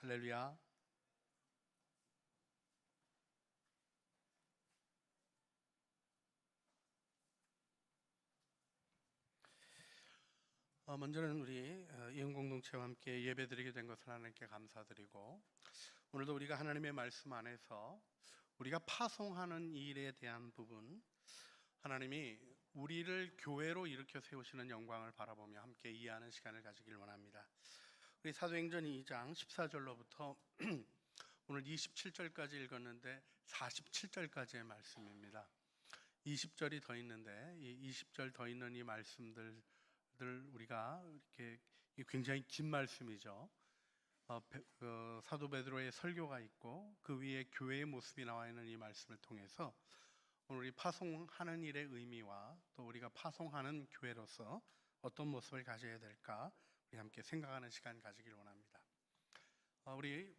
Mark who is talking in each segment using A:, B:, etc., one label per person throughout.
A: 할렐루야. 먼저는 우리 이웃 공동체와 함께 예배드리게 된 것을 하나님께 감사드리고, 오늘도 우리가 하나님의 말씀 안에서 우리가 파송하는 일에 대한 부분, 하나님이 우리를 교회로 일으켜 세우시는 영광을 바라보며 함께 이해하는 시간을 가지길 원합니다. 우리 사도행전 2장 14절로부터 오늘 27절까지 읽었는데 47절까지의 말씀입니다. 20절이 더 있는데 이 20절 더 있는 이 말씀들 우리가 이렇게 굉장히 긴 말씀이죠. 사도 베드로의 설교가 있고 그 위에 교회의 모습이 나와 있는 이 말씀을 통해서 오늘 우리 파송하는 일의 의미와 또 우리가 파송하는 교회로서 어떤 모습을 가져야 될까 우리 함께 생각하는 시간 가지길 원합니다. 우리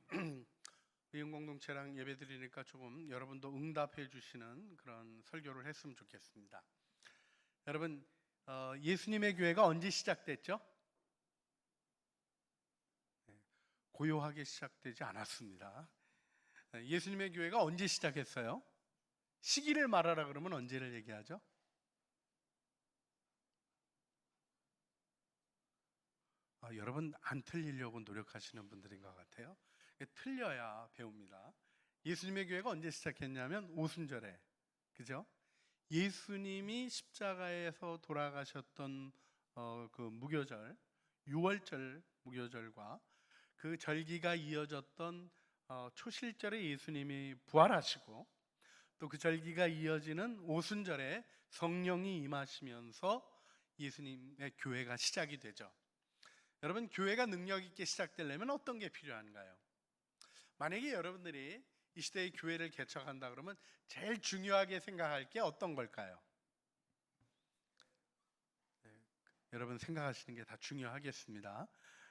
A: 의용공동체랑 예배드리니까 조금 여러분도 응답해 주시는 그런 설교를 했으면 좋겠습니다. 여러분, 예수님의 교회가 언제 시작됐죠? 고요하게 시작되지 않았습니다. 예수님의 교회가 언제 시작했어요? 시기를 말하라 그러면 언제를 얘기하죠? 여러분 안 틀리려고 노력하시는 분들인 것 같아요. 틀려야 배웁니다. 예수님의 교회가 언제 시작했냐면 오순절에, 그죠? 예수님이 십자가에서 돌아가셨던 그 무교절, 유월절 무교절과 그 절기가 이어졌던 초실절에 예수님이 부활하시고 또 그 절기가 이어지는 오순절에 성령이 임하시면서 예수님의 교회가 시작이 되죠. 여러분, 교회가 능력 있게 시작되려면 어떤 게 필요한가요? 만약에 여러분들이 이 시대의 교회를 개척한다 그러면 제일 중요하게 생각할 게 어떤 걸까요? 여러분 생각하시는 게 다 중요하겠습니다.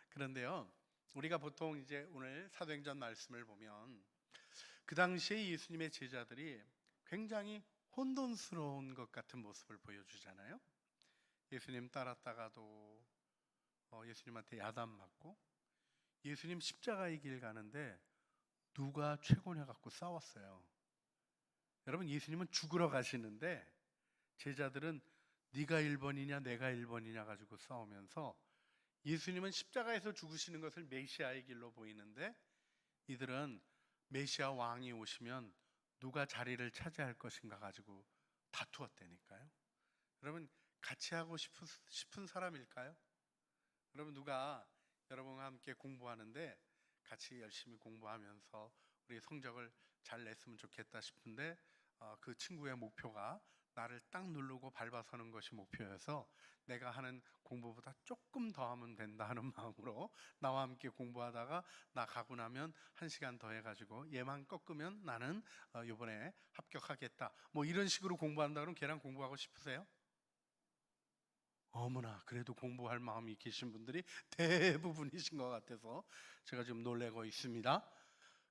A: 그런데요, 우리가 보통 이제 오늘 사도행전 말씀을 보면 그 당시에 예수님의 제자들이 굉장히 혼돈스러운 것 같은 모습을 보여주잖아요. 예수님 따랐다가도 예수님한테 야단 맞고, 예수님 십자가의 길 가는데 누가 최고냐 갖고 싸웠어요. 여러분, 예수님은 죽으러 가시는데 제자들은 네가 1번이냐 내가 1번이냐 가지고 싸우면서, 예수님은 십자가에서 죽으시는 것을 메시아의 길로 보이는데 이들은 메시아 왕이 오시면 누가 자리를 차지할 것인가 가지고 다투었다니까요. 여러분, 같이 하고 싶은 사람일까요? 여러분, 누가 여러분과 함께 공부하는데 같이 열심히 공부하면서 우리 성적을 잘 냈으면 좋겠다 싶은데 그 친구의 목표가 나를 딱 누르고 밟아서는 것이 목표여서 내가 하는 공부보다 조금 더 하면 된다 하는 마음으로 나와 함께 공부하다가 나 가고 나면 1시간 더 해가지고 얘만 꺾으면 나는 이번에 합격하겠다, 뭐 이런 식으로 공부한다 그러면 걔랑 공부하고 싶으세요? 어머나, 그래도 공부할 마음이 계신 분들이 대부분이신 것 같아서 제가 지금 놀래고 있습니다.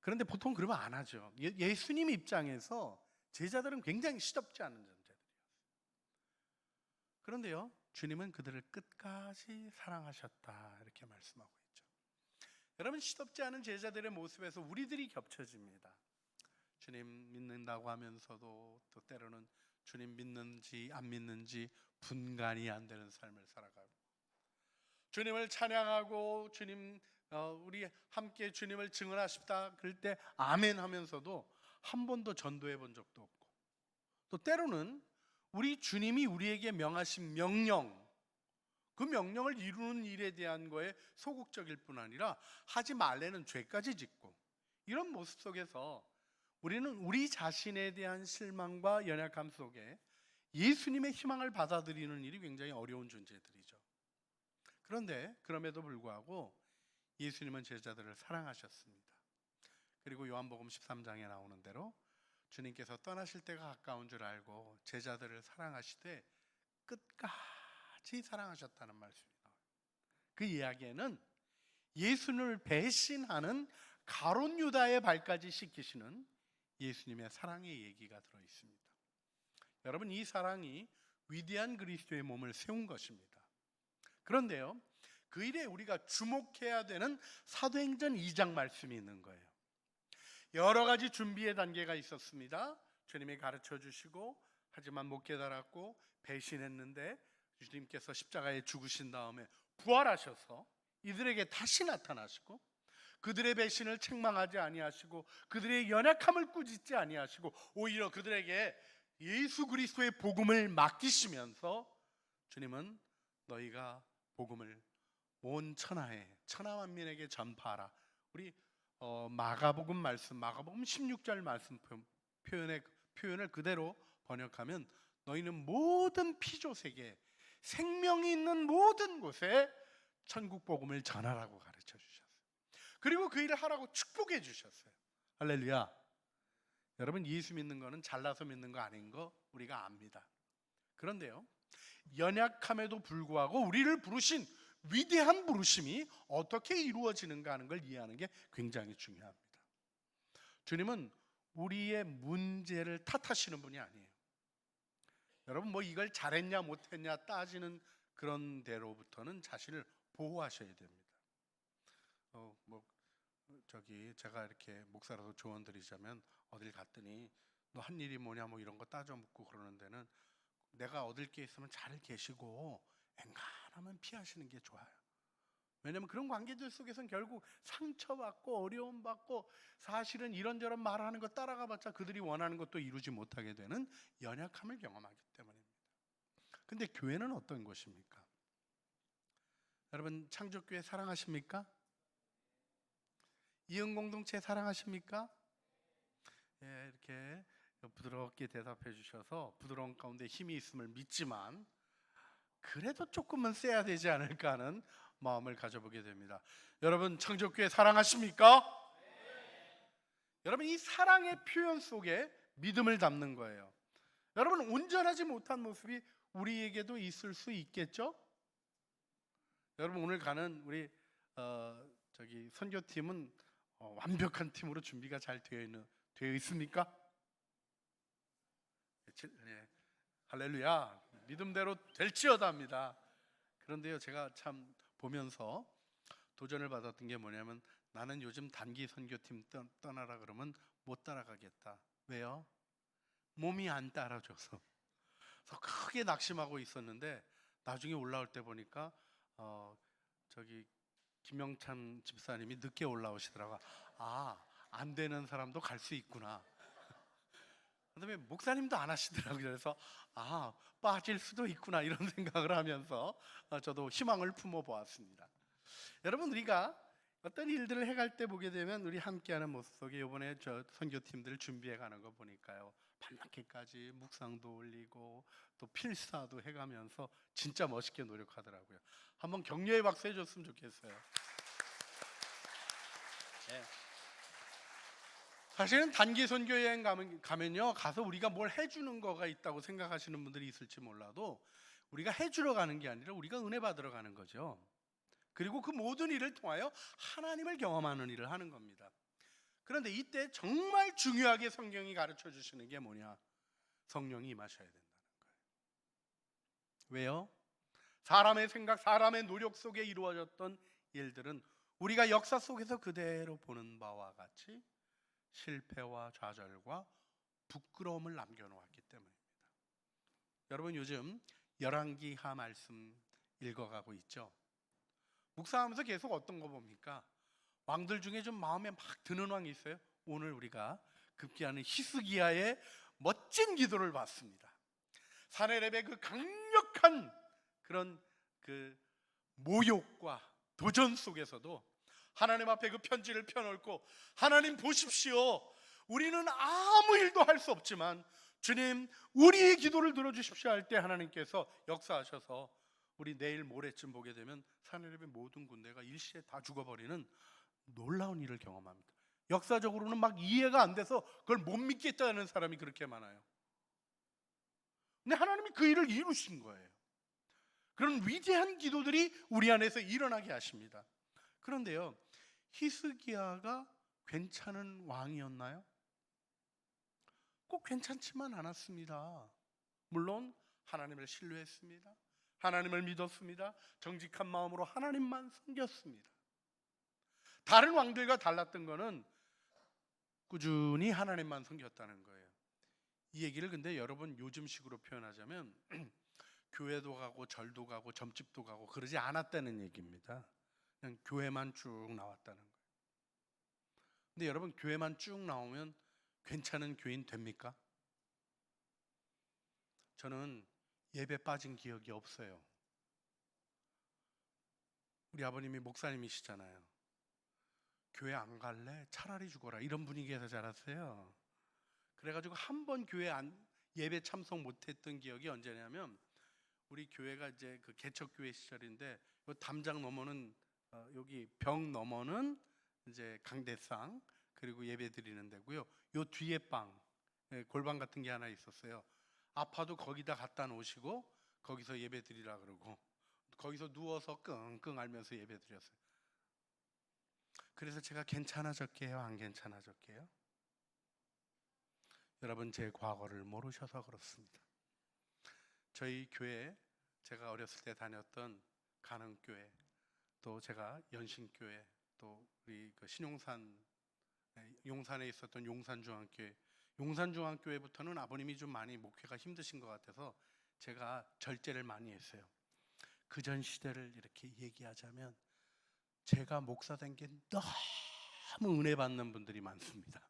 A: 그런데 보통 그러면 안 하죠. 예수님 입장에서 제자들은 굉장히 시덥지 않은 존재들이었어요. 그런데요, 주님은 그들을 끝까지 사랑하셨다 이렇게 말씀하고 있죠. 여러분, 시덥지 않은 제자들의 모습에서 우리들이 겹쳐집니다. 주님 믿는다고 하면서도 또 때로는 주님 믿는지 안 믿는지 분간이 안 되는 삶을 살아가고, 주님을 찬양하고 주님 우리 함께 주님을 증언하십다 그럴 때 아멘 하면서도 한 번도 전도해 본 적도 없고, 또 때로는 우리 주님이 우리에게 명하신 명령, 그 명령을 이루는 일에 대한 거에 소극적일 뿐 아니라 하지 말라는 죄까지 짓고, 이런 모습 속에서 우리는 우리 자신에 대한 실망과 연약함 속에 예수님의 희망을 받아들이는 일이 굉장히 어려운 존재들이죠. 그런데 그럼에도 불구하고 예수님은 제자들을 사랑하셨습니다. 그리고 요한복음 13장에 나오는 대로 주님께서 떠나실 때가 가까운 줄 알고 제자들을 사랑하시되 끝까지 사랑하셨다는 말씀이 나와요. 그 이야기에는 예수님을 배신하는 가룟 유다의 발까지 씻기시는 예수님의 사랑의 얘기가 들어 있습니다. 여러분, 이 사랑이 위대한 그리스도의 몸을 세운 것입니다. 그런데요, 그 일에 우리가 주목해야 되는 사도행전 2장 말씀이 있는 거예요. 여러 가지 준비의 단계가 있었습니다. 주님이 가르쳐 주시고 하지만 못 깨달았고 배신했는데 주님께서 십자가에 죽으신 다음에 부활하셔서 이들에게 다시 나타나시고 그들의 배신을 책망하지 아니하시고 그들의 연약함을 꾸짖지 아니하시고 오히려 그들에게 예수 그리스도의 복음을 맡기시면서 주님은 너희가 복음을 온 천하에 천하만민에게 전파하라. 우리 마가복음 말씀, 마가복음 16절 말씀 표현을 그대로 번역하면 너희는 모든 피조세계 생명이 있는 모든 곳에 천국 복음을 전하라고 가르쳐 주셨어요. 그리고 그 일을 하라고 축복해 주셨어요. 할렐루야. 여러분, 예수 믿는 거는 잘나서 믿는 거 아닌 거 우리가 압니다. 그런데요, 연약함에도 불구하고 우리를 부르신 위대한 부르심이 어떻게 이루어지는가 하는 걸 이해하는 게 굉장히 중요합니다. 주님은 우리의 문제를 탓하시는 분이 아니에요. 여러분, 뭐 이걸 잘했냐 못했냐 따지는 그런 데로부터는 자신을 보호하셔야 됩니다. 제가 이렇게 목사라도 조언 드리자면 어딜 갔더니 너 한 일이 뭐냐 뭐 이런 거 따져 묻고 그러는 데는 내가 얻을 게 있으면 잘 계시고 엔간하면 피하시는 게 좋아요. 왜냐하면 그런 관계들 속에서는 결국 상처받고 어려움받고 사실은 이런저런 말하는 거 따라가봤자 그들이 원하는 것도 이루지 못하게 되는 연약함을 경험하기 때문입니다. 근데 교회는 어떤 곳입니까? 여러분, 창조교회 사랑하십니까? 이은공동체 사랑하십니까? 예, 이렇게 부드럽게 대답해 주셔서 부드러운 가운데 힘이 있음을 믿지만 그래도 조금은 세야 되지 않을까 하는 마음을 가져보게 됩니다. 여러분, 창조교회 사랑하십니까? 여러분, 이 사랑의 표현 속에 믿음을 담는 거예요. 여러분, 온전하지 못한 모습이 우리에게도 있을 수 있겠죠? 여러분, 오늘 가는 우리 선교팀은 완벽한 팀으로 준비가 잘 되어 있습니까? 네. 할렐루야. 믿음대로 될지어다입니다. 그런데요, 제가 참 보면서 도전을 받았던 게 뭐냐면 나는 요즘 단기 선교팀 떠나라 그러면 못 따라가겠다. 왜요? 몸이 안 따라줘서. 그래서 크게 낙심하고 있었는데 나중에 올라올 때 보니까 김영찬 집사님이 늦게 올라오시더라고요. 안 되는 사람도 갈 수 있구나. 그다음에 목사님도 안 하시더라고요. 그래서 빠질 수도 있구나 이런 생각을 하면서 저도 희망을 품어 보았습니다. 여러분, 우리가 어떤 일들을 해갈 때 보게 되면 우리 함께하는 모습 속에 이번에 저 선교팀들 준비해 가는 거 보니까요, 밤늦게까지 묵상도 올리고 또 필사도 해가면서 진짜 멋있게 노력하더라고요. 한번 격려의 박수 해줬으면 좋겠어요. 네. 사실은 단기 선교 여행 가면요, 가서 우리가 뭘 해주는 거가 있다고 생각하시는 분들이 있을지 몰라도 우리가 해주러 가는 게 아니라 우리가 은혜 받으러 가는 거죠. 그리고 그 모든 일을 통하여 하나님을 경험하는 일을 하는 겁니다. 그런데 이때 정말 중요하게 성경이 가르쳐 주시는 게 뭐냐? 성령이 임하셔야 된다는 거예요. 왜요? 사람의 생각, 사람의 노력 속에 이루어졌던 일들은 우리가 역사 속에서 그대로 보는 바와 같이 실패와 좌절과 부끄러움을 남겨놓았기 때문입니다. 여러분, 요즘 열왕기하 말씀 읽어가고 있죠. 묵상하면서 계속 어떤 거 봅니까? 왕들 중에 좀 마음에 막 드는 왕이 있어요. 오늘 우리가 급기야는 히스기야의 멋진 기도를 봤습니다. 사내랩의 그 강력한 그런 그 모욕과 도전 속에서도 하나님 앞에 그 편지를 펴놓고 하나님 보십시오, 우리는 아무 일도 할 수 없지만 주님 우리의 기도를 들어주십시오 할 때 하나님께서 역사하셔서 우리 내일 모레쯤 보게 되면 사내립의 모든 군대가 일시에 다 죽어버리는 놀라운 일을 경험합니다. 역사적으로는 막 이해가 안 돼서 그걸 못 믿겠다는 사람이 그렇게 많아요. 근데 하나님이 그 일을 이루신 거예요. 그런 위대한 기도들이 우리 안에서 일어나게 하십니다. 그런데요, 히스기야가 괜찮은 왕이었나요? 꼭 괜찮지만 않았습니다. 물론 하나님을 신뢰했습니다. 하나님을 믿었습니다. 정직한 마음으로 하나님만 섬겼습니다. 다른 왕들과 달랐던 거는 꾸준히 하나님만 섬겼다는 거예요. 이 얘기를 근데 여러분 요즘식으로 표현하자면 교회도 가고 절도 가고 점집도 가고 그러지 않았다는 얘기입니다. 그냥 교회만 쭉 나왔다는 거예요. 근데 여러분 교회만 쭉 나오면 괜찮은 교인 됩니까? 저는 예배 빠진 기억이 없어요. 우리 아버님이 목사님이시잖아요. 교회 안 갈래? 차라리 죽어라. 이런 분위기에서 자랐어요. 그래가지고 한 번 교회 예배 참석 못했던 기억이 언제냐면 우리 교회가 이제 그 개척교회 시절인데 요 담장 넘어는 여기 벽 넘어는 이제 강대상 그리고 예배 드리는 데고요. 요 뒤에 방 골방 같은 게 하나 있었어요. 아파도 거기다 갖다 놓으시고 거기서 예배 드리라 그러고 거기서 누워서 끙끙 앓면서 예배 드렸어요. 그래서 제가 괜찮아졌게요, 안 괜찮아졌게요? 여러분 제 과거를 모르셔서 그렇습니다. 저희 교회 제가 어렸을 때 다녔던 가능교회 또 제가 연신교회 또 우리 그 신용산 용산에 있었던 용산중앙교회 용산중앙교회부터는 아버님이 좀 많이 목회가 힘드신 것 같아서 제가 절제를 많이 했어요. 그전 시대를 이렇게 얘기하자면 제가 목사 된 게 너무 은혜 받는 분들이 많습니다.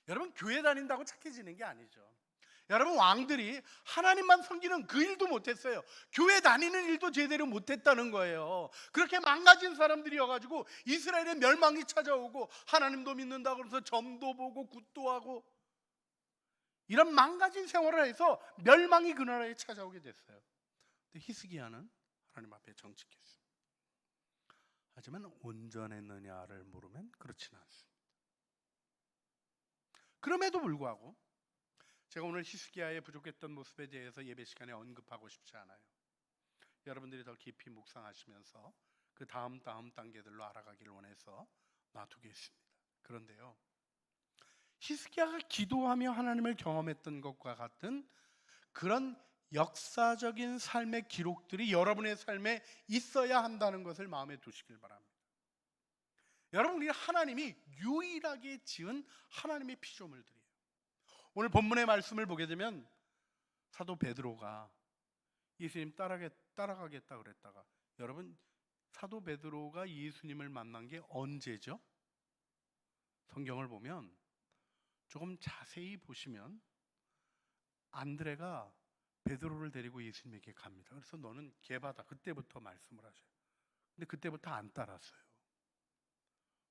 A: 여러분 교회 다닌다고 착해지는 게 아니죠. 여러분 왕들이 하나님만 섬기는 그 일도 못했어요. 교회 다니는 일도 제대로 못했다는 거예요. 그렇게 망가진 사람들이어가지고 이스라엘의 멸망이 찾아오고 하나님도 믿는다고 그래서 점도 보고 굿도 하고 이런 망가진 생활을 해서 멸망이 그 나라에 찾아오게 됐어요. 근데 히스기야는 하나님 앞에 정직했습니다. 하지만 온전했느냐를 물으면 그렇지는 않습니다. 그럼에도 불구하고 제가 오늘 히스기야의 부족했던 모습에 대해서 예배 시간에 언급하고 싶지 않아요. 여러분들이 더 깊이 묵상하시면서 그 다음 단계들로 알아가기를 원해서 놔두겠습니다. 그런데요, 히스기야가 기도하며 하나님을 경험했던 것과 같은 그런 역사적인 삶의 기록들이 여러분의 삶에 있어야 한다는 것을 마음에 두시길 바랍니다. 여러분, 우리 하나님이 유일하게 지은 하나님의 피조물들이에요. 오늘 본문의 말씀을 보게 되면 사도 베드로가 예수님 따라가겠다 그랬다가 여러분 사도 베드로가 예수님을 만난 게 언제죠? 성경을 보면 조금 자세히 보시면 안드레가 베드로를 데리고 예수님에게 갑니다. 그래서 너는 개바다 그때부터 말씀을 하셔요. 근데 그때부터 안 따랐어요.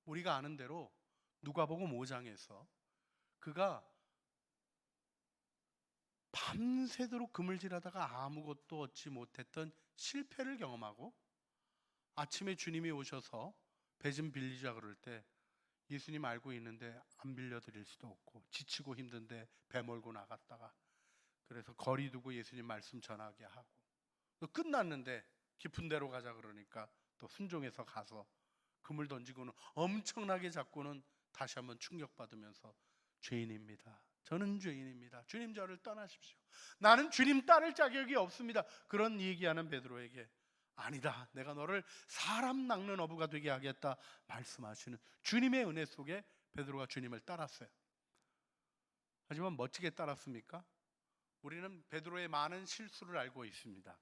A: 우리가 아는 대로 누가복음 5장에서 그가 밤새도록 그물질하다가 아무것도 얻지 못했던 실패를 경험하고 아침에 주님이 오셔서 배 좀 빌리자 그럴 때 예수님 알고 있는데 안 빌려드릴 수도 없고 지치고 힘든데 배 몰고 나갔다가 그래서 거리 두고 예수님 말씀 전하게 하고 또 끝났는데 깊은 데로 가자 그러니까 또 순종해서 가서 그물 던지고는 엄청나게 잡고는 다시 한번 충격받으면서 죄인입니다. 저는 죄인입니다. 주님 저를 떠나십시오. 나는 주님 따를 자격이 없습니다. 그런 얘기하는 베드로에게 아니다. 내가 너를 사람 낚는 어부가 되게 하겠다 말씀하시는 주님의 은혜 속에 베드로가 주님을 따랐어요. 하지만 멋지게 따랐습니까? 우리는 베드로의 많은 실수를 알고 있습니다.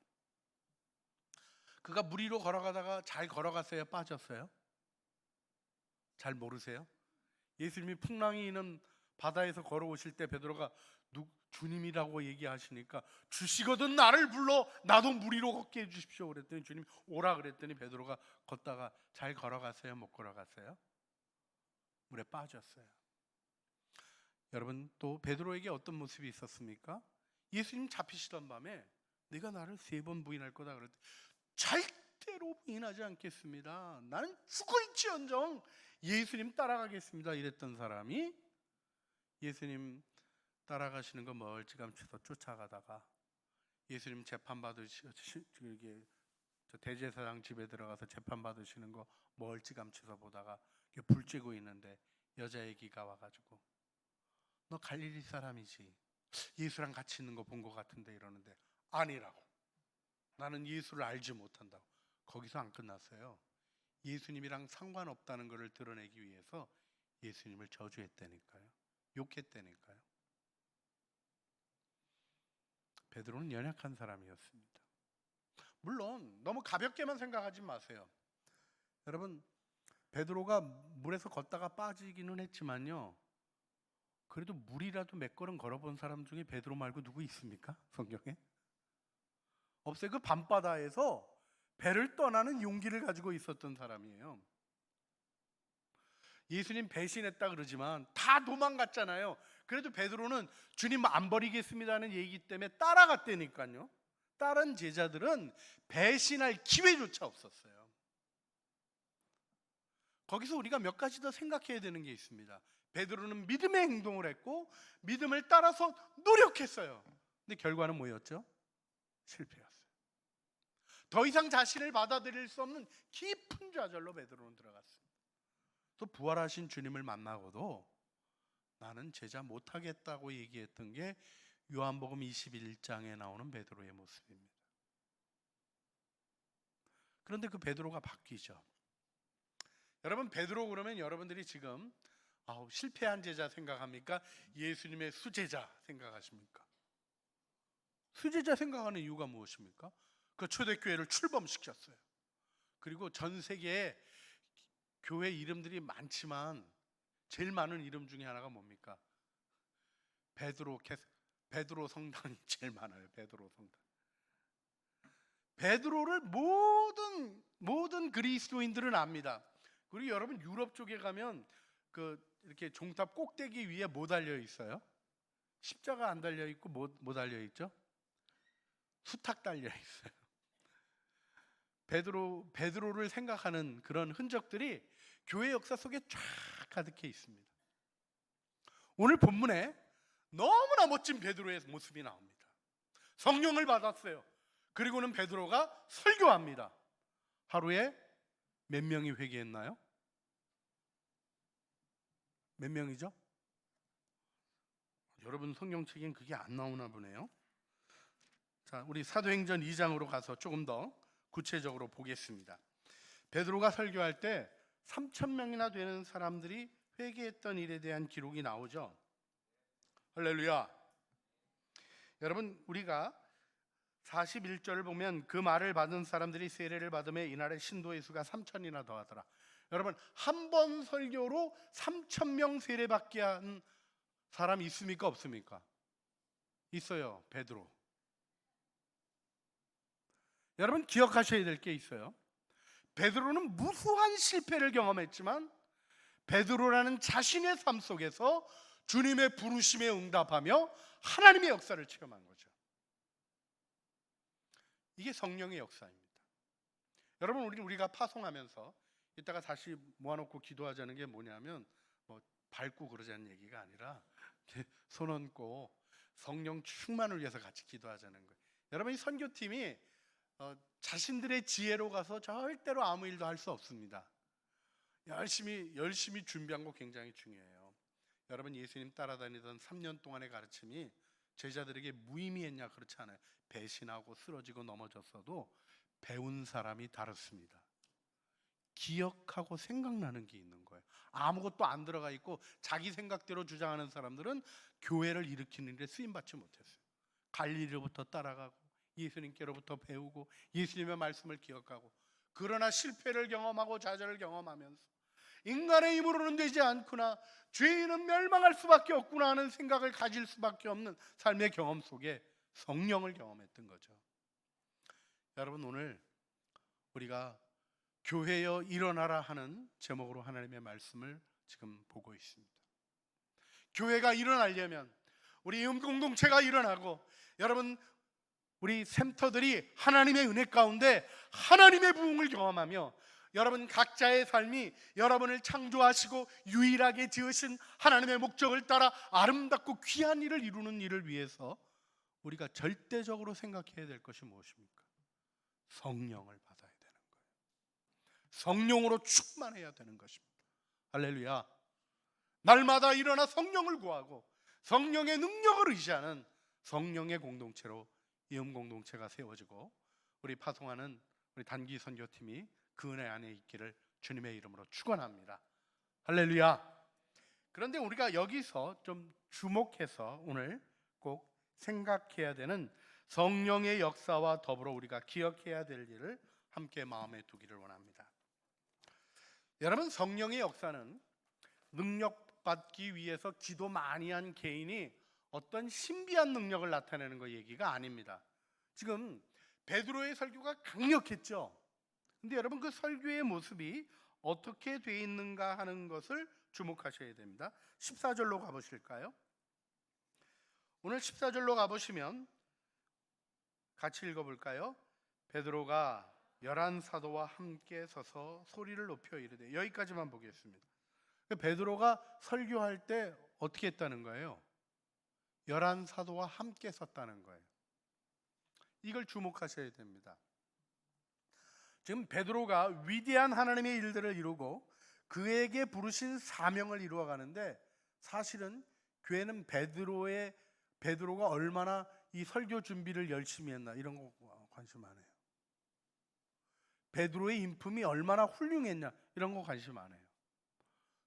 A: 그가 물 위로 걸어가다가 잘 걸어갔어요? 빠졌어요? 잘 모르세요? 예수님이 풍랑이 있는 바다에서 걸어오실 때 베드로가 주님이라고 얘기하시니까 주시거든 나를 불러 나도 물 위로 걷게 해주십시오 그랬더니 주님 오라 그랬더니 베드로가 걷다가 잘 걸어갔어요? 못 걸어갔어요? 물에 빠졌어요. 여러분 또 베드로에게 어떤 모습이 있었습니까? 예수님 잡히시던 밤에 네가 나를 3번 부인할 거다 그럴 때 절대로 부인하지 않겠습니다. 나는 죽을지언정 예수님 따라가겠습니다 이랬던 사람이 예수님 따라가시는 거 멀찌감치서 쫓아가다가 예수님 대제사장 집에 들어가서 재판 받으시는 거 멀찌감치서 보다가 불 쬐고 있는데 여자 애기가 와가지고 너 갈릴리 사람이지 예수랑 같이 있는 거 본 거 같은데 이러는데 아니라고 나는 예수를 알지 못한다고. 거기서 안 끝났어요. 예수님이랑 상관없다는 것을 드러내기 위해서 예수님을 저주했다니까요. 욕했다니까요. 베드로는 연약한 사람이었습니다. 물론 너무 가볍게만 생각하지 마세요. 여러분, 베드로가 물에서 걷다가 빠지기는 했지만요, 그래도 물이라도 몇 걸음 걸어본 사람 중에 베드로 말고 누구 있습니까? 성경에? 없어요. 그 밤바다에서 배를 떠나는 용기를 가지고 있었던 사람이에요. 예수님 배신했다 그러지만 다 도망갔잖아요. 그래도 베드로는 주님 안 버리겠습니다는 얘기 때문에 따라갔다니까요. 다른 제자들은 배신할 기회조차 없었어요. 거기서 우리가 몇 가지 더 생각해야 되는 게 있습니다. 베드로는 믿음의 행동을 했고 믿음을 따라서 노력했어요. 근데 결과는 뭐였죠? 실패였어요. 더 이상 자신을 받아들일 수 없는 깊은 좌절로 베드로는 들어갔습니다. 또 부활하신 주님을 만나고도 나는 제자 못하겠다고 얘기했던 게 요한복음 21장에 나오는 베드로의 모습입니다. 그런데 그 베드로가 바뀌죠. 여러분, 베드로 그러면 여러분들이 지금 실패한 제자 생각합니까? 예수님의 수제자 생각하십니까? 수제자 생각하는 이유가 무엇입니까? 그 초대교회를 출범시켰어요. 그리고 전 세계에 교회 이름들이 많지만 제일 많은 이름 중에 하나가 뭡니까? 베드로 성당이 제일 많아요. 베드로 성당. 베드로를 모든 그리스도인들은 압니다. 그리고 여러분, 유럽 쪽에 가면 이렇게 종탑 꼭대기 위에 뭐 달려 있어요? 십자가 안 달려 있고 뭐 달려 있죠? 수탉 달려 있어요. 베드로를 생각하는 그런 흔적들이 교회 역사 속에 쫙 가득해 있습니다. 오늘 본문에 너무나 멋진 베드로의 모습이 나옵니다. 성령을 받았어요. 그리고는 베드로가 설교합니다. 하루에 몇 명이 회개했나요? 몇 명이죠? 여러분 성경책엔 그게 안 나오나 보네요. 자, 우리 사도행전 2장으로 가서 조금 더 구체적으로 보겠습니다. 베드로가 설교할 때 3,000명이나 되는 사람들이 회개했던 일에 대한 기록이 나오죠. 할렐루야. 여러분, 우리가 41절을 보면 그 말을 받은 사람들이 세례를 받음에 이날의 신도의 수가 3,000이나 더하더라. 여러분, 한 번 설교로 3,000명 세례받게 한 사람 있습니까? 없습니까? 있어요. 베드로. 여러분, 기억하셔야 될 게 있어요. 베드로는 무수한 실패를 경험했지만 베드로라는 자신의 삶 속에서 주님의 부르심에 응답하며 하나님의 역사를 체험한 거죠. 이게 성령의 역사입니다. 여러분, 우리가 파송하면서 이따가 다시 모아놓고 기도하자는 게 뭐냐면 밟고 그러자는 얘기가 아니라 손 얹고 성령 충만을 위해서 같이 기도하자는 거예요. 여러분, 이 선교팀이 자신들의 지혜로 가서 절대로 아무 일도 할 수 없습니다. 열심히 준비한 거 굉장히 중요해요. 여러분, 예수님 따라다니던 3년 동안의 가르침이 제자들에게 무의미했냐? 그렇지 않아요. 배신하고 쓰러지고 넘어졌어도 배운 사람이 다릅니다. 기억하고 생각나는 게 있는 거예요. 아무것도 안 들어가 있고 자기 생각대로 주장하는 사람들은 교회를 일으키는 데 쓰임받지 못했어요. 갈릴리로부터 따라가고 예수님께로부터 배우고 예수님의 말씀을 기억하고, 그러나 실패를 경험하고 좌절을 경험하면서 인간의 힘으로는 되지 않구나, 죄인은 멸망할 수밖에 없구나 하는 생각을 가질 수밖에 없는 삶의 경험 속에 성령을 경험했던 거죠. 여러분, 오늘 우리가 교회여 일어나라 하는 제목으로 하나님의 말씀을 지금 보고 있습니다. 교회가 일어나려면 우리 공동체가 일어나고, 여러분, 우리 샘터들이 하나님의 은혜 가운데 하나님의 부흥을 경험하며 여러분 각자의 삶이 여러분을 창조하시고 유일하게 지으신 하나님의 목적을 따라 아름답고 귀한 일을 이루는 일을 위해서 우리가 절대적으로 생각해야 될 것이 무엇입니까? 성령을 받아야 되는 거예요. 성령으로 충만해야 되는 것입니다. 할렐루야. 날마다 일어나 성령을 구하고 성령의 능력을 의지하는 성령의 공동체로 이음 공동체가 세워지고 우리 파송하는 우리 단기 선교팀이 그 은혜 안에 있기를 주님의 이름으로 축원합니다. 할렐루야. 그런데 우리가 여기서 좀 주목해서 오늘 꼭 생각해야 되는 성령의 역사와 더불어 우리가 기억해야 될 일을 함께 마음에 두기를 원합니다. 여러분, 성령의 역사는 능력받기 위해서 기도 많이 한 개인이 어떤 신비한 능력을 나타내는 거 얘기가 아닙니다. 지금 베드로의 설교가 강력했죠. 근데 여러분, 그 설교의 모습이 어떻게 돼 있는가 하는 것을 주목하셔야 됩니다. 14절로 가보실까요? 오늘 14절로 가보시면 같이 읽어볼까요? 베드로가 11사도와 함께 서서 소리를 높여 이르되, 여기까지만 보겠습니다. 베드로가 설교할 때 어떻게 했다는 거예요? 11사도와 함께 섰다는 거예요. 이걸 주목하셔야 됩니다. 지금 베드로가 위대한 하나님의 일들을 이루고 그에게 부르신 사명을 이루어가는데, 사실은 교회는 베드로가 얼마나 이 설교 준비를 열심히 했나 이런 거 관심 안 해요. 베드로의 인품이 얼마나 훌륭했냐 이런 거 관심 안 해요.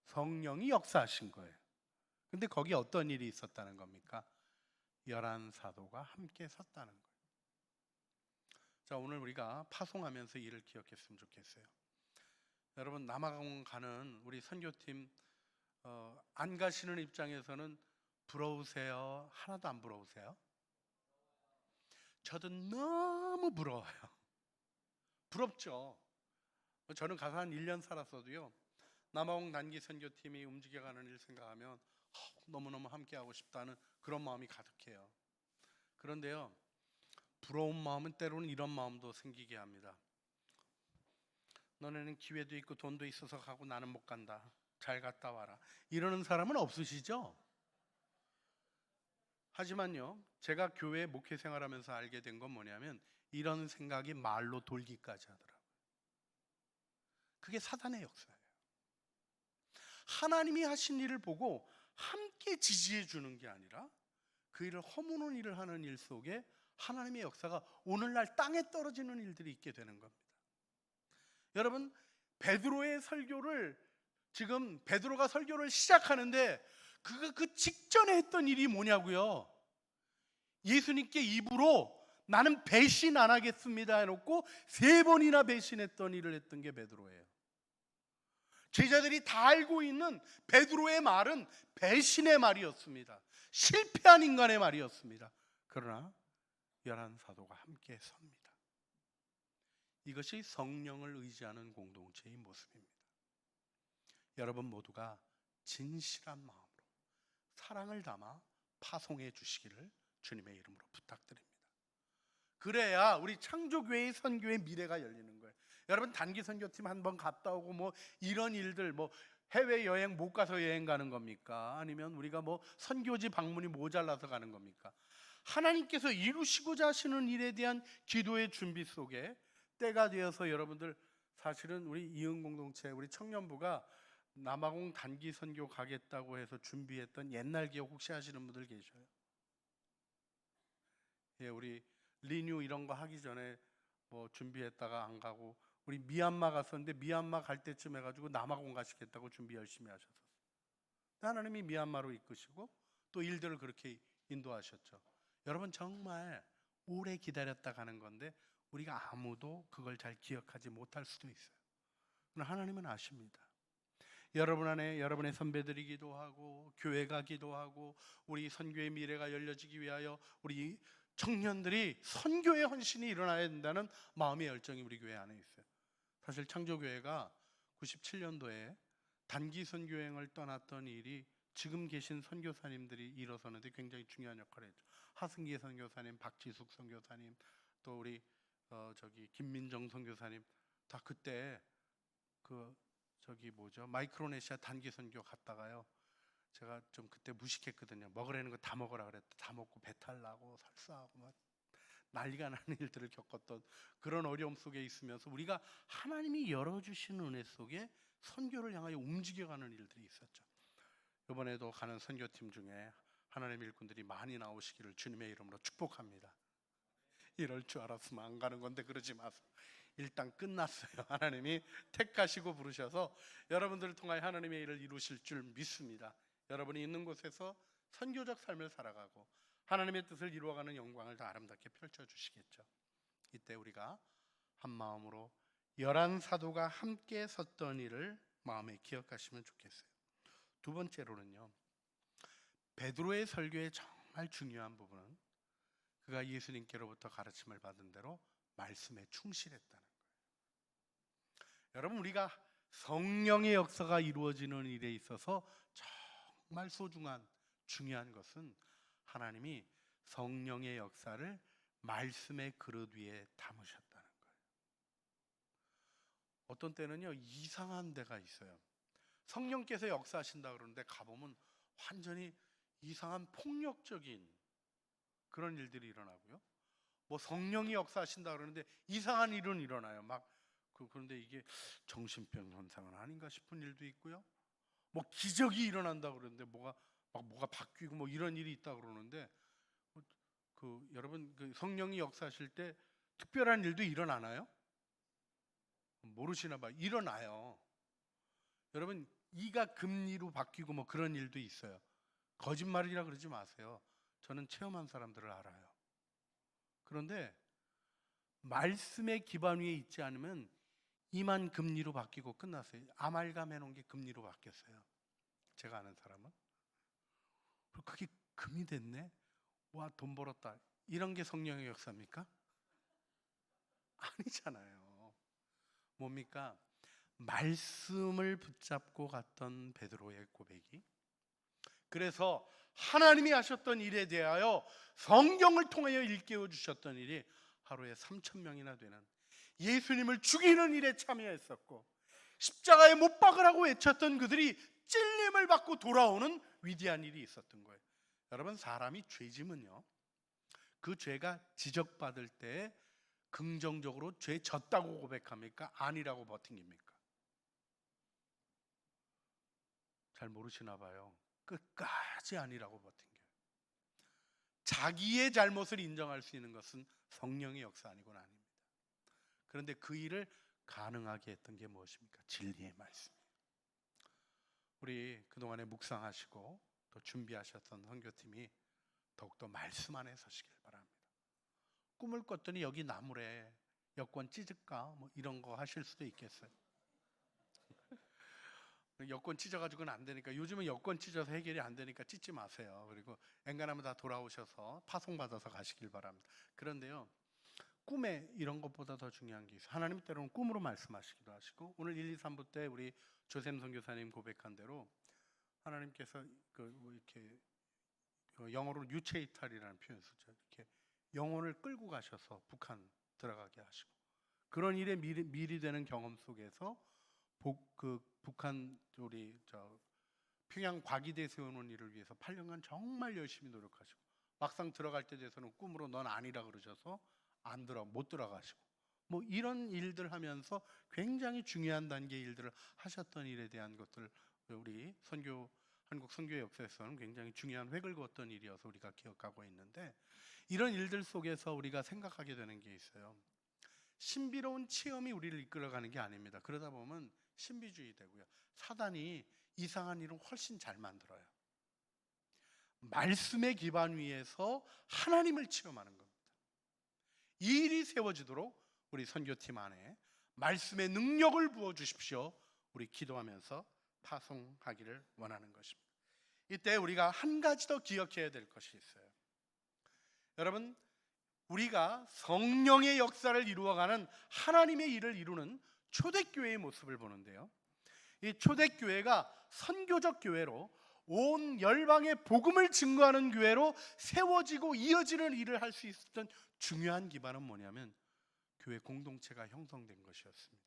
A: 성령이 역사하신 거예요. 근데 거기 어떤 일이 있었다는 겁니까? 11사도가 함께 섰다는 거예요. 자, 오늘 우리가 파송하면서 이를 기억했으면 좋겠어요. 여러분, 남아공 가는 우리 선교팀 안 가시는 입장에서는 부러우세요? 하나도 안 부러우세요? 저도 너무 부러워요. 부럽죠. 저는 가서 한 1년 살았어도요, 남아공 단기 선교팀이 움직여가는 일 생각하면 너무너무 함께하고 싶다는 그런 마음이 가득해요. 그런데요, 부러운 마음은 때로는 이런 마음도 생기게 합니다. 너네는 기회도 있고 돈도 있어서 가고 나는 못 간다. 잘 갔다 와라. 이러는 사람은 없으시죠? 하지만요, 제가 교회 목회 생활하면서 알게 된 건 뭐냐면, 이런 생각이 말로 돌기까지 하더라고요. 그게 사단의 역사예요. 하나님이 하신 일을 보고 함께 지지해 주는 게 아니라 그 일을 허무는 일을 하는 일 속에 하나님의 역사가 오늘날 땅에 떨어지는 일들이 있게 되는 겁니다. 여러분, 베드로의 설교를, 지금 베드로가 설교를 시작하는데 그 직전에 했던 일이 뭐냐고요? 예수님께 입으로 나는 배신 안 하겠습니다 해놓고 3번이나 배신했던 일을 했던 게 베드로예요. 제자들이 다 알고 있는 베드로의 말은 배신의 말이었습니다. 실패한 인간의 말이었습니다. 그러나 11사도가 함께 섭니다. 이것이 성령을 의지하는 공동체의 모습입니다. 여러분 모두가 진실한 마음으로 사랑을 담아 파송해 주시기를 주님의 이름으로 부탁드립니다. 그래야 우리 창조교회의 선교의 미래가 열리는 거예요. 여러분, 단기 선교팀 한번 갔다 오고 뭐 이런 일들, 뭐 해외 여행 못 가서 여행 가는 겁니까? 아니면 우리가 뭐 선교지 방문이 모자라서 가는 겁니까? 하나님께서 이루시고자 하시는 일에 대한 기도의 준비 속에 때가 되어서, 여러분들 사실은 우리 이응 공동체, 우리 청년부가 남아공 단기 선교 가겠다고 해서 준비했던 옛날 기억 혹시 하시는 분들 계셔요? 예, 우리 리뉴 이런 거 하기 전에 뭐 준비했다가 안 가고, 우리 미얀마 갔었는데 미얀마 갈 때쯤 해가지고 남아공 가시겠다고 준비 열심히 하셨었어요. 하나님이 미얀마로 이끄시고 또 일들을 그렇게 인도하셨죠. 여러분, 정말 오래 기다렸다 가는 건데 우리가 아무도 그걸 잘 기억하지 못할 수도 있어요. 그러나 하나님은 아십니다. 여러분 안에 여러분의 선배들이 기도하고 교회가 기도하고 우리 선교의 미래가 열려지기 위하여 우리 청년들이 선교의 헌신이 일어나야 된다는 마음의 열정이 우리 교회 안에 있어요. 사실 창조교회가 97년도에 단기 선교행을 떠났던 일이 지금 계신 선교사님들이 일어서는데 굉장히 중요한 역할을 했죠. 하승기 선교사님, 박지숙 선교사님, 또 우리 김민정 선교사님 다 그때 마이크로네시아 단기 선교 갔다가요, 제가 좀 그때 무식했거든요. 먹으라는 거 다 먹으라 그랬다. 다 먹고 배탈 나고 설사하고 막 난리가 나는 일들을 겪었던 그런 어려움 속에 있으면서 우리가 하나님이 열어주시는 은혜 속에 선교를 향하여 움직여가는 일들이 있었죠. 이번에도 가는 선교팀 중에 하나님의 일꾼들이 많이 나오시기를 주님의 이름으로 축복합니다. 이럴 줄 알았으면 안 가는 건데 그러지 마세요. 일단 끝났어요. 하나님이 택하시고 부르셔서 여러분들을 통하여 하나님의 일을 이루실 줄 믿습니다. 여러분이 있는 곳에서 선교적 삶을 살아가고 하나님의 뜻을 이루어가는 영광을 더 아름답게 펼쳐주시겠죠. 이때 우리가 한 마음으로 11 사도가 함께 섰던 일을 마음에 기억하시면 좋겠어요. 두 번째로는요, 베드로의 설교의 정말 중요한 부분은 그가 예수님께로부터 가르침을 받은 대로 말씀에 충실했다는 거예요. 여러분, 우리가 성령의 역사가 이루어지는 일에 있어서 정말 소중한 중요한 것은 하나님이 성령의 역사를 말씀의 그릇 위에 담으셨다는 거예요. 어떤 때는요, 이상한 데가 있어요. 성령께서 역사하신다 그러는데 가보면 완전히 이상한 폭력적인 그런 일들이 일어나고요. 뭐 성령이 역사하신다 그러는데 이상한 일은 일어나요. 그런데 이게 정신병 현상은 아닌가 싶은 일도 있고요. 뭐 기적이 일어난다 그러는데 뭐가 바뀌고 뭐 이런 일이 있다 그러는데 여러분 성령이 역사하실 때 특별한 일도 일어나나요? 모르시나 봐요. 일어나요. 여러분 이가 금리로 바뀌고 뭐 그런 일도 있어요. 거짓말이라 그러지 마세요. 저는 체험한 사람들을 알아요. 그런데 말씀의 기반 위에 있지 않으면 이만 금리로 바뀌고 끝났어요. 아말감 해놓은 게 금리로 바뀌었어요. 제가 아는 사람은. 그게 금이 됐네? 와, 돈 벌었다. 이런 게 성령의 역사입니까? 아니잖아요. 뭡니까? 말씀을 붙잡고 갔던 베드로의 고백이, 그래서 하나님이 하셨던 일에 대하여 성경을 통하여 일깨워 주셨던 일이 하루에 3,000명이나 되는 예수님을 죽이는 일에 참여했었고, 십자가에 못 박으라고 외쳤던 그들이 찔림을 받고 돌아오는 위대한 일이 있었던 거예요. 여러분, 사람이 죄지면요, 그 죄가 지적받을 때 긍정적으로 죄 졌다고 고백합니까? 아니라고 버팅깁니까? 잘 모르시나 봐요. 끝까지 아니라고 버틴겨요. 자기의 잘못을 인정할 수 있는 것은 성령의 역사 아니고는 아닙니다. 그런데 그 일을 가능하게 했던 게 무엇입니까? 진리의 말씀이에요. 우리 그동안에 묵상하시고 또 준비하셨던 선교팀이 더욱더 말씀 안에 서시길 바랍니다. 꿈을 꿨더니 여기 나무래, 여권 찢을까? 뭐 이런 거 하실 수도 있겠어요. 여권 찢어가지고는 안 되니까, 요즘은 여권 찢어서 해결이 안 되니까 찢지 마세요. 그리고 엔간하면 다 돌아오셔서 파송받아서 가시길 바랍니다. 그런데요, 꿈에 이런 것보다 더 중요한 게 있어요. 하나님 때로는 꿈으로 말씀하시기도 하시고, 오늘 1, 2, 3부 때 우리 조샘 선교사님 고백한 대로 하나님께서 이렇게 영어로 유체이탈이라는 표현을 쓰죠. 이렇게 영혼을 끌고 가셔서 북한 들어가게 하시고, 그런 일에 미리 되는 경험 속에서 북한 우리 평양 과기대 세우는 일을 위해서 8년간 정말 열심히 노력하시고, 막상 들어갈 때 돼서는 꿈으로 넌 아니라 그러셔서 못 들어가시고, 뭐 이런 일들 하면서 굉장히 중요한 단계의 일들을 하셨던 일에 대한 것들, 우리 한국 선교의 역사에서는 굉장히 중요한 획을 그었던 일이어서 우리가 기억하고 있는데, 이런 일들 속에서 우리가 생각하게 되는 게 있어요. 신비로운 체험이 우리를 이끌어가는 게 아닙니다. 그러다 보면 신비주의 되고요, 사단이 이상한 일은 훨씬 잘 만들어요. 말씀의 기반 위에서 하나님을 체험하는 겁니다. 이 일이 세워지도록 우리 선교팀 안에 말씀의 능력을 부어주십시오. 우리 기도하면서 파송하기를 원하는 것입니다. 이때 우리가 한 가지 더 기억해야 될 것이 있어요. 여러분, 우리가 성령의 역사를 이루어가는 하나님의 일을 이루는 초대교회의 모습을 보는데요, 이 초대교회가 선교적 교회로 온 열방의 복음을 증거하는 교회로 세워지고 이어지는 일을 할 수 있었던 중요한 기반은 뭐냐면 교회 공동체가 형성된 것이었습니다.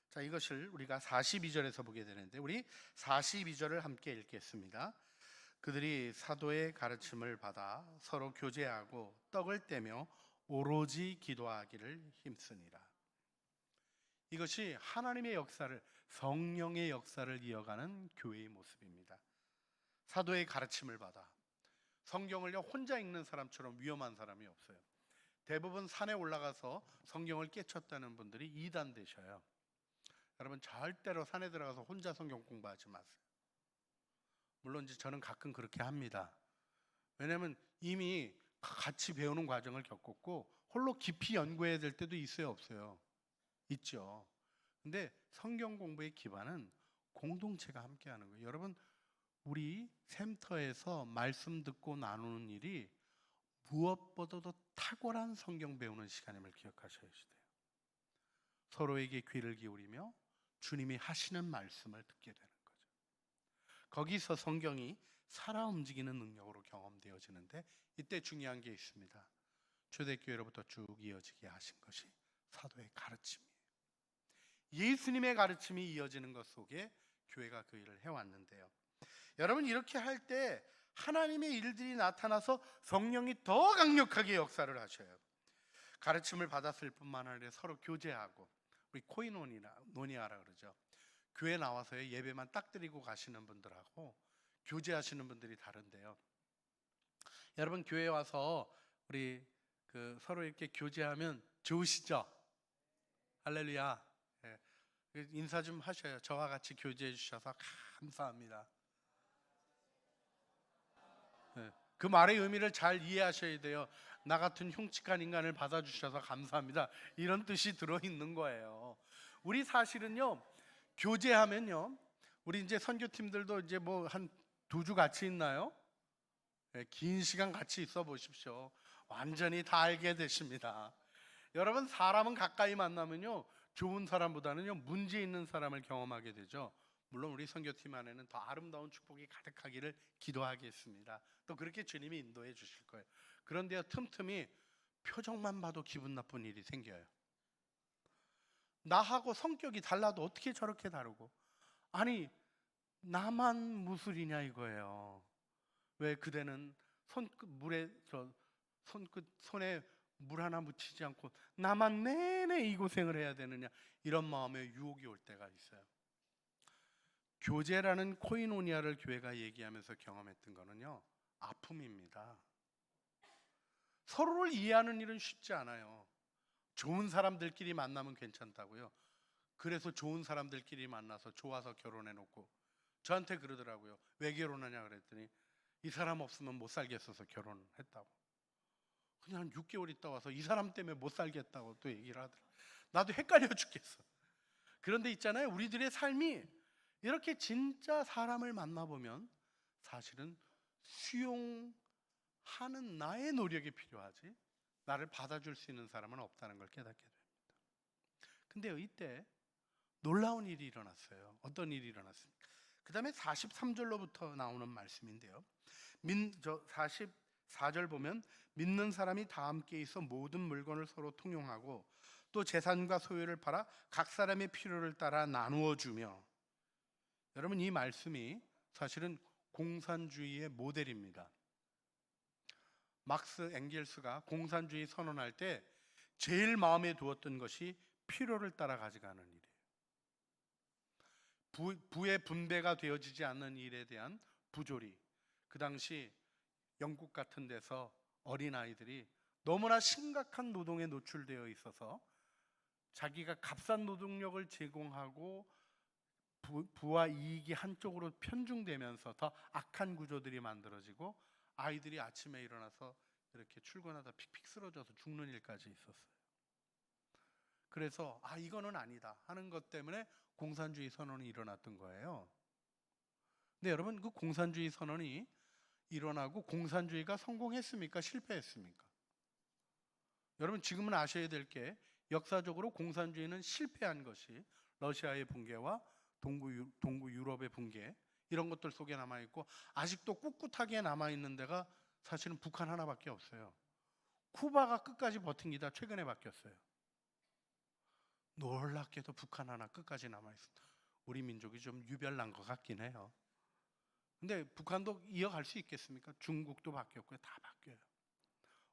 A: 자, 이것을 우리가 42절에서 보게 되는데, 우리 42절을 함께 읽겠습니다. 그들이 사도의 가르침을 받아 서로 교제하고 떡을 떼며 오로지 기도하기를 힘쓰니라. 이것이 하나님의 역사를, 성령의 역사를 이어가는 교회의 모습입니다. 사도의 가르침을 받아, 성경을요 혼자 읽는 사람처럼 위험한 사람이 없어요. 대부분 산에 올라가서 성경을 깨쳤다는 분들이 이단 되셔요. 여러분 절대로 산에 들어가서 혼자 성경 공부하지 마세요. 물론 이제 저는 가끔 그렇게 합니다. 왜냐하면 이미 같이 배우는 과정을 겪었고 홀로 깊이 연구해야 될 때도 있어요, 없어요? 있죠. 근데 성경 공부의 기반은 공동체가 함께하는 거예요. 여러분 우리 샘터에서 말씀 듣고 나누는 일이 무엇보다도 탁월한 성경 배우는 시간임을 기억하셔야 돼요. 서로에게 귀를 기울이며 주님이 하시는 말씀을 듣게 되는 거죠. 거기서 성경이 살아 움직이는 능력으로 경험되어지는데 이때 중요한 게 있습니다. 초대교회로부터 쭉 이어지게 하신 것이 사도의 가르침이에요. 예수님의 가르침이 이어지는 것 속에 교회가 그 일을 해왔는데요. 여러분 이렇게 할 때 하나님의 일들이 나타나서 성령이 더 강력하게 역사를 하셔요. 가르침을 받았을 뿐만 아니라 서로 교제하고, 우리 코이노니아라 그러죠. 교회 나와서의 예배만 딱 드리고 가시는 분들하고 교제하시는 분들이 다른데요. 여러분 교회 와서 우리 서로 이렇게 교제하면 좋으시죠? 할렐루야. 예. 인사 좀 하셔요. 저와 같이 교제해 주셔서 감사합니다. 예. 그 말의 의미를 잘 이해하셔야 돼요. 나 같은 흉측한 인간을 받아주셔서 감사합니다. 이런 뜻이 들어있는 거예요. 우리 사실은요, 교제하면요, 우리 이제 선교팀들도 이제 뭐 한 2주 같이 있나요? 예, 긴 시간 같이 있어 보십시오. 완전히 다 알게 되십니다. 여러분 사람은 가까이 만나면요, 좋은 사람보다는요 문제 있는 사람을 경험하게 되죠. 물론 우리 선교팀 안에는 더 아름다운 축복이 가득하기를 기도하겠습니다. 또 그렇게 주님이 인도해 주실 거예요. 그런데요, 틈틈이 표정만 봐도 기분 나쁜 일이 생겨요. 나하고 성격이 달라도 어떻게 저렇게 다르고, 아니 나만 무술이냐 이거예요. 왜 그대는 손에 물 하나 묻히지 않고 나만 내내 이 고생을 해야 되느냐, 이런 마음에 유혹이 올 때가 있어요. 교제라는 코이노니아를 교회가 얘기하면서 경험했던 거는요, 아픔입니다. 서로를 이해하는 일은 쉽지 않아요. 좋은 사람들끼리 만나면 괜찮다고요. 그래서 좋은 사람들끼리 만나서 좋아서 결혼해 놓고, 저한테 그러더라고요. 왜 결혼하냐 그랬더니 이 사람 없으면 못 살겠어서 결혼했다고. 그냥 한 6개월 있다 와서 이 사람 때문에 못 살겠다고 또 얘기를 하더라고요. 나도 헷갈려 죽겠어. 그런데 있잖아요, 우리들의 삶이 이렇게 진짜 사람을 만나보면 사실은 수용하는 나의 노력이 필요하지, 나를 받아줄 수 있는 사람은 없다는 걸 깨닫게 됩니다. 근데 이때 놀라운 일이 일어났어요. 어떤 일이 일어났습니까? 그 다음에 43절로부터 나오는 말씀인데요, 44절 보면 믿는 사람이 다 함께 있어 모든 물건을 서로 통용하고 또 재산과 소유를 팔아 각 사람의 필요를 따라 나누어 주며. 여러분 이 말씀이 사실은 공산주의의 모델입니다. 막스 엥겔스가 공산주의 선언할 때 제일 마음에 두었던 것이 필요를 따라 가져가는 일이에요. 부의 분배가 되어지지 않는 일에 대한 부조리. 그 당시 영국 같은 데서 어린아이들이 너무나 심각한 노동에 노출되어 있어서 자기가 값싼 노동력을 제공하고 부와 이익이 한쪽으로 편중되면서 더 악한 구조들이 만들어지고 아이들이 아침에 일어나서 이렇게 출근하다 픽픽 쓰러져서 죽는 일까지 있었어요. 그래서 이거는 아니다 하는 것 때문에 공산주의 선언이 일어났던 거예요. 근데 여러분 그 공산주의 선언이 일어나고 공산주의가 성공했습니까? 실패했습니까? 여러분 지금은 아셔야 될 게, 역사적으로 공산주의는 실패한 것이 러시아의 붕괴와 동구 유럽의 붕괴, 이런 것들 속에 남아있고 아직도 꿋꿋하게 남아있는 데가 사실은 북한 하나밖에 없어요. 쿠바가 끝까지 버틴기다 최근에 바뀌었어요. 놀랍게도 북한 하나 끝까지 남아있습니다. 우리 민족이 좀 유별난 것 같긴 해요. 근데 북한도 이어갈 수 있겠습니까? 중국도 바뀌었고요. 다 바뀌어요.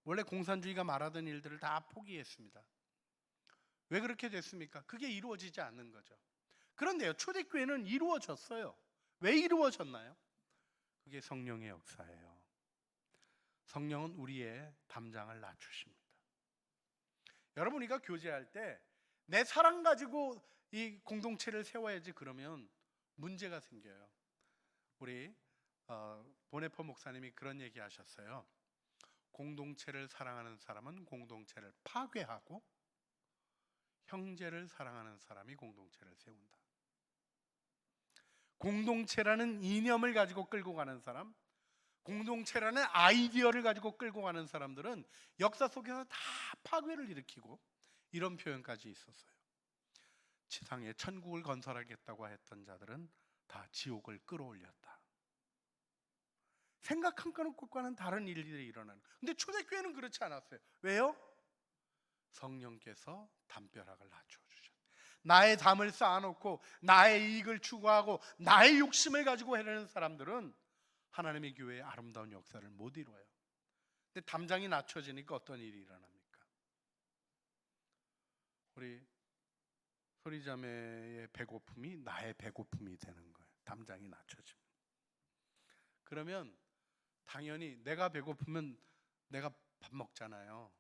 A: 원래 공산주의가 말하던 일들을 다 포기했습니다. 왜 그렇게 됐습니까? 그게 이루어지지 않는 거죠. 그런데요, 초대교회는 이루어졌어요. 왜 이루어졌나요? 그게 성령의 역사예요. 성령은 우리의 담장을 낮추십니다. 여러분, 우리가 교제할 때 내 사랑 가지고 이 공동체를 세워야지, 그러면 문제가 생겨요. 우리 보네포 목사님이 그런 얘기 하셨어요. 공동체를 사랑하는 사람은 공동체를 파괴하고, 형제를 사랑하는 사람이 공동체를 세운다. 공동체라는 이념을 가지고 끌고 가는 사람, 공동체라는 아이디어를 가지고 끌고 가는 사람들은 역사 속에서 다 파괴를 일으키고, 이런 표현까지 있었어요. 지상에 천국을 건설하겠다고 했던 자들은 다 지옥을 끌어올렸다. 생각한 것과는 다른 일들이 일어나는 거예요. 근데 초대교회는 그렇지 않았어요. 왜요? 성령께서 담벼락을 낮춰주셨어요. 나의 담을 쌓아놓고 나의 이익을 추구하고 나의 욕심을 가지고 해내는 사람들은 하나님의 교회의 아름다운 역사를 못 이루어요. 근데 담장이 낮춰지니까 어떤 일이 일어납니까? 우리 소리자매의 배고픔이 나의 배고픔이 되는 거예요. 담장이 낮춰지면. 그러면 당연히 내가 배고프면 내가 밥 먹잖아요.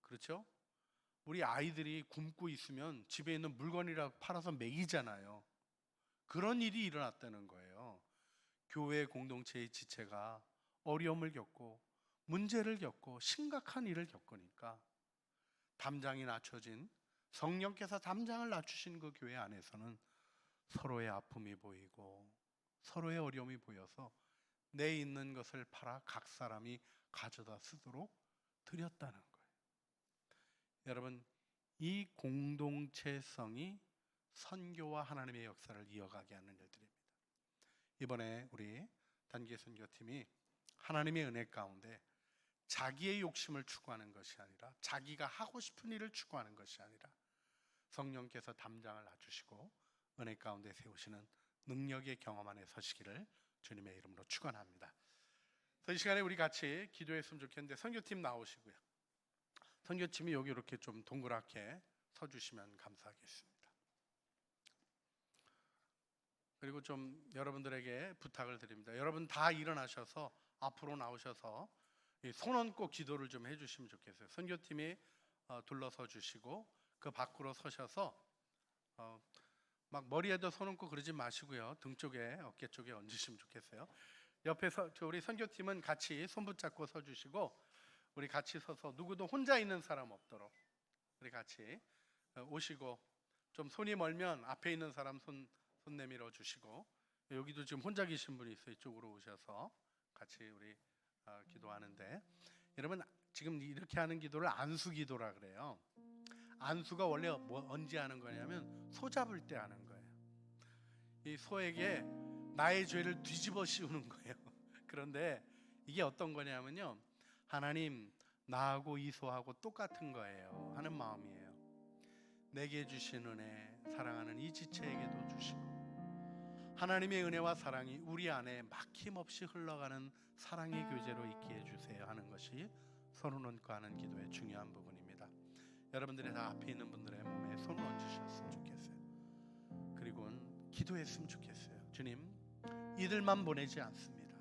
A: 그렇죠? 우리 아이들이 굶고 있으면 집에 있는 물건이라도 팔아서 먹이잖아요. 그런 일이 일어났다는 거예요. 교회 공동체의 지체가 어려움을 겪고 문제를 겪고 심각한 일을 겪으니까 담장이 낮춰진, 성령께서 담장을 낮추신 그 교회 안에서는 서로의 아픔이 보이고 서로의 어려움이 보여서 내 있는 것을 팔아 각 사람이 가져다 쓰도록 드렸다는 거예요. 여러분, 이 공동체성이 선교와 하나님의 역사를 이어가게 하는 일들입니다. 이번에 우리 단기 선교팀이 하나님의 은혜 가운데 자기의 욕심을 추구하는 것이 아니라, 자기가 하고 싶은 일을 추구하는 것이 아니라 성령께서 담장을 낮추시고 은혜 가운데 세우시는 능력의 경험 안에 서시기를 주님의 이름으로 축원합니다. 이 시간에 우리 같이 기도했으면 좋겠는데, 선교팀 나오시고요. 선교팀이 여기 이렇게 좀 동그랗게 서주시면 감사하겠습니다. 그리고 좀 여러분들에게 부탁을 드립니다. 여러분 다 일어나셔서 앞으로 나오셔서 손 얹고 기도를 좀 해주시면 좋겠어요. 선교팀이 둘러서 주시고 그 밖으로 서셔서 막 머리에도 손 얹고 그러지 마시고요. 등 쪽에, 어깨 쪽에 얹으시면 좋겠어요. 옆에서 우리 선교팀은 같이 손 붙잡고 서주시고, 우리 같이 서서 누구도 혼자 있는 사람 없도록 우리 같이 오시고, 좀 손이 멀면 앞에 있는 사람 손 내밀어 주시고, 여기도 지금 혼자 계신 분이 있어요. 이쪽으로 오셔서 같이 우리 기도하는데, 여러분 지금 이렇게 하는 기도를 안수 기도라 그래요. 안수가 원래 언제 하는 거냐면 소 잡을 때 하는 거예요. 이 소에게 나의 죄를 뒤집어 씌우는 거예요. 그런데 이게 어떤 거냐면요, 하나님, 나하고 이 소하고 똑같은 거예요 하는 마음이에요. 내게 주신 은혜, 사랑하는 이 지체에게도 주시고, 하나님의 은혜와 사랑이 우리 안에 막힘없이 흘러가는 사랑의 교제로 있게 해주세요 하는 것이 손을 얹고 하는 기도의 중요한 부분입니다. 여러분들이 다 앞에 있는 분들의 몸에 손을 얹으셨으면 좋겠어요. 그리고 기도했으면 좋겠어요. 주님, 이들만 보내지 않습니다.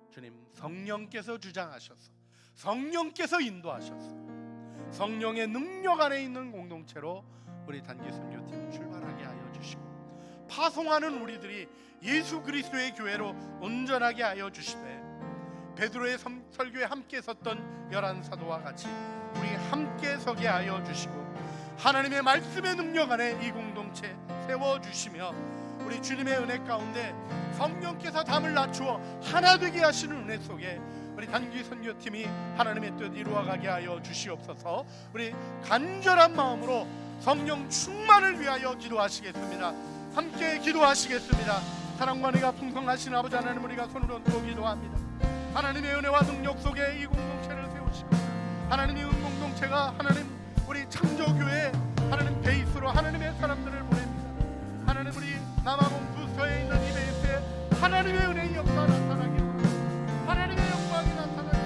A: 주님, 성령께서 주장하셔서, 성령께서 인도하셔서 성령의 능력 안에 있는 공동체로 우리 단기 선교팀 출발하게 하여 주시고, 파송하는 우리들이 예수 그리스도의 교회로 온전하게 하여 주시되, 베드로의 설교에 함께 섰던 11사도와 같이 우리 함께 서게 하여 주시고, 하나님의 말씀의 능력 안에 이 공동체 세워주시며, 우리 주님의 은혜 가운데 성령께서 담을 낮추어 하나 되게 하시는 은혜 속에 우리 단기 선교팀이 하나님의 뜻 이루어가게 하여 주시옵소서. 우리 간절한 마음으로 성령 충만을 위하여 기도하시겠습니다. 함께 기도하시겠습니다. 사랑과 은혜가 풍성하신 아버지 하나님, 우리가 손을 얹고 기도합니다. 하나님의 은혜와 능력 속에 이 공동체를 세우시고, 하나님의 공동체가 하나님 우리 창조교회 하나님 베이스로 하나님의 사람들을 보냅니다. 하나님, 우리 남아공 부서에 있는 이 베이스에 하나님의 은혜의 역사가 나타나게, 하나님의 영광이 나타나게,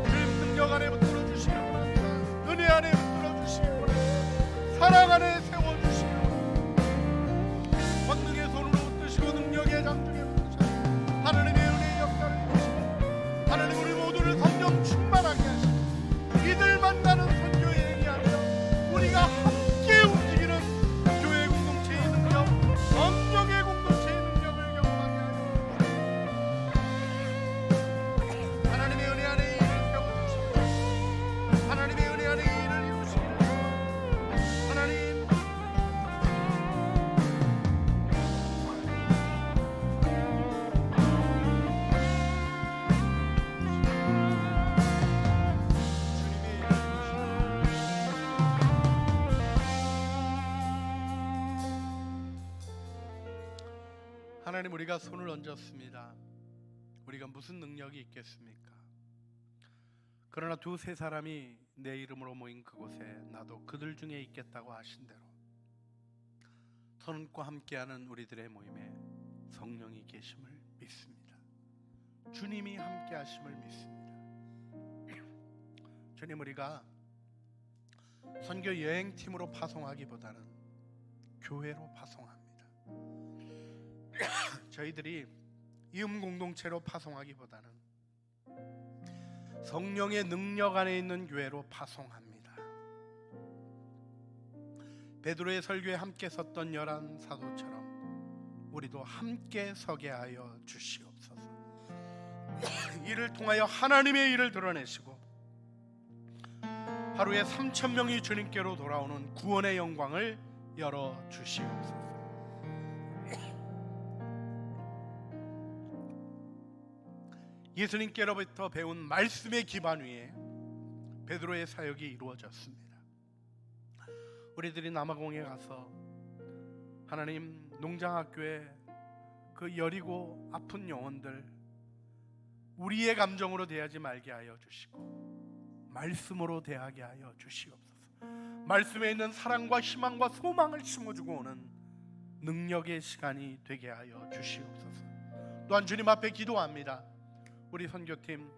A: 주님 능력 안에 붙들어 주시기 원합니다. 은혜 안에 붙들어 주시기 원합니다. 하나님 우리 모두를 성령 충만하게 하시고 이들 만나는 선교 여행이 아니라 우리가 함께 움직이는 교회 공동체의 능력, 성령의 공동체의 능력을 경험하게 하여 하나님의 은혜 안에 이 일을 세워주시고 하나님의 은혜 안에 이 일을 이루시기를 하나님 하나님 우리가 손을 얹었습니다. 우리가 무슨 능력이 있겠습니까? 그러나 두세 사람이 내 이름으로 모인 그곳에 나도 그들 중에 있겠다고 하신 대로 선과 함께하는 우리들의 모임에 성령이 계심을 믿습니다. 주님이 함께 하심을 믿습니다. 주님 우리가 선교 여행팀으로 파송하기보다는 교회로 파송합니다. 저희들이 이음 공동체로 파송하기보다는 성령의 능력 안에 있는 교회로 파송합니다. 베드로의 설교에 함께 섰던 11 사도처럼 우리도 함께 서게 하여 주시옵소서. 이를 통하여 하나님의 일을 드러내시고 하루에 3,000명이 주님께로 돌아오는 구원의 영광을 열어 주시옵소서. 예수님께로부터 배운 말씀의 기반 위에 베드로의 사역이 이루어졌습니다. 우리들이 남아공에 가서 하나님 농장학교에 그 여리고 아픈 영혼들 우리의 감정으로 대하지 말게 하여 주시고 말씀으로 대하게 하여 주시옵소서. 말씀에 있는 사랑과 희망과 소망을 심어주고 오는 능력의 시간이 되게 하여 주시옵소서. 또한 주님 앞에 기도합니다. 우리 선교팀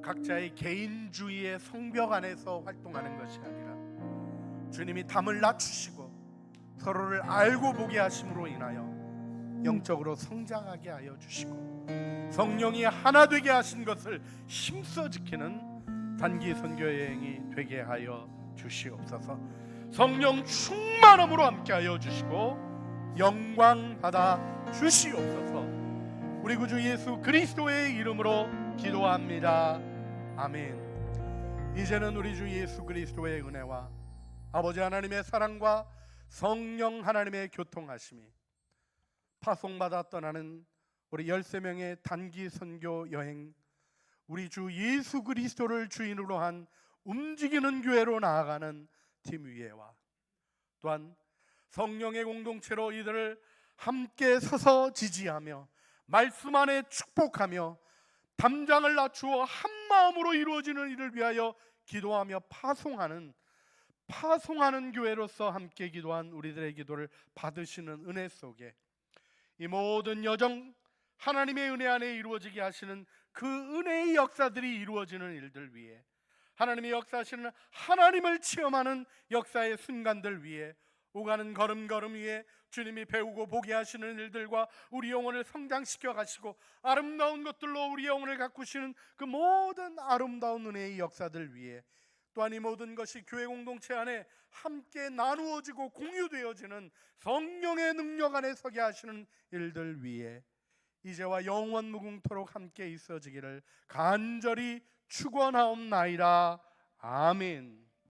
A: 각자의 개인주의의 성벽 안에서 활동하는 것이 아니라 주님이 담을 낮추시고 서로를 알고 보게 하심으로 인하여 영적으로 성장하게 하여 주시고 성령이 하나 되게 하신 것을 힘써 지키는 단기 선교 여행이 되게 하여 주시옵소서. 성령 충만함으로 함께 하여 주시고 영광 받아 주시옵소서. 우리 구주 예수 그리스도의 이름으로 기도합니다. 아멘. 이제는 우리 주 예수 그리스도의 은혜와 아버지 하나님의 사랑과 성령 하나님의 교통하심이 파송받아 떠나는 우리 13명의 단기 선교 여행, 우리 주 예수 그리스도를 주인으로 한 움직이는 교회로 나아가는 팀 위에와 또한 성령의 공동체로 이들을 함께 서서 지지하며 말씀 안에 축복하며 담장을 낮추어 한 마음으로 이루어지는 일을 위하여 기도하며 파송하는 교회로서 함께 기도한 우리들의 기도를 받으시는 은혜 속에 이 모든 여정 하나님의 은혜 안에 이루어지게 하시는 그 은혜의 역사들이 이루어지는 일들 위해 하나님의 역사하시는 하나님을 체험하는 역사의 순간들 위해 오가는 걸음걸음 위에 주님이 배우고 보게 하시는 일들과 우리 영혼을 성장시켜 가시고 아름다운 것들로 우리 영혼을 가꾸시는 그 모든 아름다운 은혜의 역사들 위에 또한 이 모든 것이 교회 공동체 안에 함께 나누어지고 공유되어지는 성령의 능력 안에 서게 하시는 일들 위에 이제와 영원 무궁토록 함께 있어지기를 간절히 축원하옵나이다. 아멘.